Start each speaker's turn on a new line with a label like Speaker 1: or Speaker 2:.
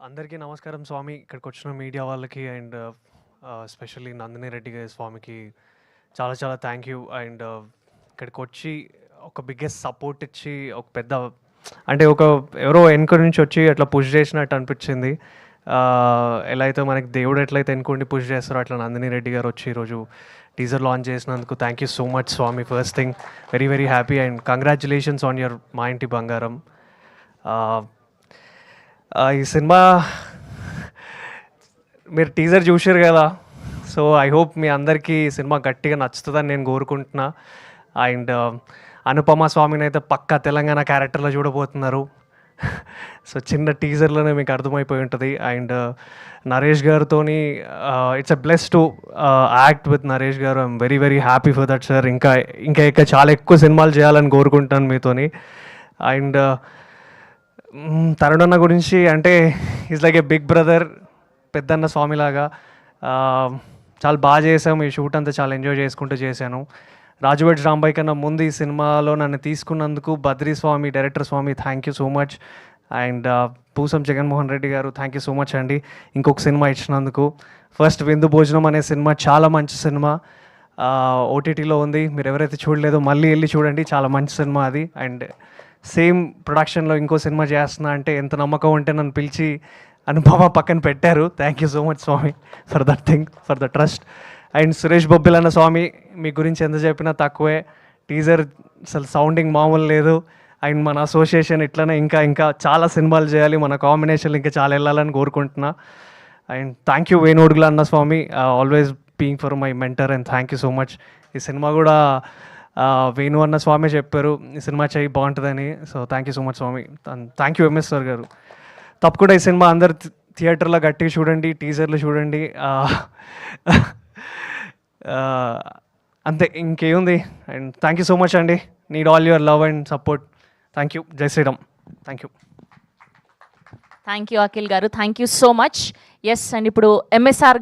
Speaker 1: అందరికీ నమస్కారం స్వామి. ఇక్కడికి వచ్చిన మీడియా వాళ్ళకి అండ్ ఎస్పెషల్లీ నందిని రెడ్డి గారి స్వామికి చాలా చాలా థ్యాంక్ యూ. అండ్ ఇక్కడికి వచ్చి ఒక బిగ్గెస్ట్ సపోర్ట్ ఇచ్చి ఒక పెద్ద అంటే ఒక ఎవరో వెనుక నుంచి వచ్చి అట్లా పుష్ చేసినట్టు అనిపించింది. ఎలా అయితే మనకి దేవుడు ఎట్లయితే ఎన్నుకోండి పుష్ చేస్తారో అట్లా నందిని రెడ్డి గారు వచ్చి ఈరోజు టీజర్ లాంచ్ చేసినందుకు thank you so much Swami. First thing very very happy and congratulations on your మా ఇంటి బంగారం. ఈ సినిమా మీరు టీజర్ చూసారు కదా, సో ఐ హోప్ మీ అందరికీ ఈ సినిమా గట్టిగా నచ్చుతుందని నేను కోరుకుంటున్నా. అండ్ అనుపమ స్వామిని అయితే పక్కా తెలంగాణ క్యారెక్టర్లో చూడబోతున్నారు. సో చిన్న టీజర్లోనే మీకు అర్థమైపోయి ఉంటుంది. అండ్ నరేష్ గారితో it's a bless to act with Naresh garu. I'm very very happy for that sir. ఇంకా ఇంకా చాలా ఎక్కువ సినిమాలు చేయాలని కోరుకుంటాను మీతోని. అండ్ తరుణన్న గురించి అంటే is like a big brother, పెద్దన్న స్వామిలాగా. చాలా బాగా చేసాము. ఈ షూట్ అంతా చాలా ఎంజాయ్ చేసుకుంటూ చేశాను. రాజువేడ్ రాంబాయ్ కన్నా ముందు ఈ సినిమాలో నన్ను తీసుకున్నందుకు Badri Swamy, director Swamy, thank you so much. And Poosam Jaganmohan Reddy garu thank you so much అండి ఇంకొక సినిమా ఇచ్చినందుకు. ఫస్ట్ విందు భోజనం అనే సినిమా చాలా మంచి సినిమా, ఓటీటీలో ఉంది. మీరు ఎవరైతే చూడలేదో మళ్ళీ వెళ్ళి చూడండి, చాలా మంచి సినిమా అది. అండ్ సేమ్ ప్రొడక్షన్లో ఇంకో సినిమా చేస్తున్నా అంటే ఎంత నమ్మకం ఉంటే నన్ను పిలిచి అనుపమ పక్కన పెట్టారు. Thank you so much Swamy for that thing, for the trust. And Suresh Bobbili anna Swamy, మీ గురించి ఎంత చెప్పినా తక్కువే. టీజర్ అసలు సౌండింగ్ మామూలు లేదు. అండ్ మన అసోసియేషన్ ఇట్లనే ఇంకా ఇంకా చాలా సినిమాలు చేయాలి, మన కాంబినేషన్లు ఇంకా చాలా వెళ్ళాలని కోరుకుంటున్నా. And thank you Venu Udugula anna Swamy, always being for my mentor. And thank you so much. ఈ సినిమా కూడా వేణు అన్న స్వామి చెప్పారు ఈ సినిమా చేయి బాగుంటుందని. So thank you so much Swamy. Thank you MS sir garu. తప్పకుండా ఈ సినిమా అందరు థియేటర్లో గట్టిగా చూడండి, టీజర్లు చూడండి. అంతే, ఇంకేముంది. And thank you so much అండి. Need all your love and support. Thank you. Jai Shriram. Thank you.
Speaker 2: Thank you Akhil garu, thank you so much. Yes, and ఇప్పుడు ఎంఎస్ఆర్ గారు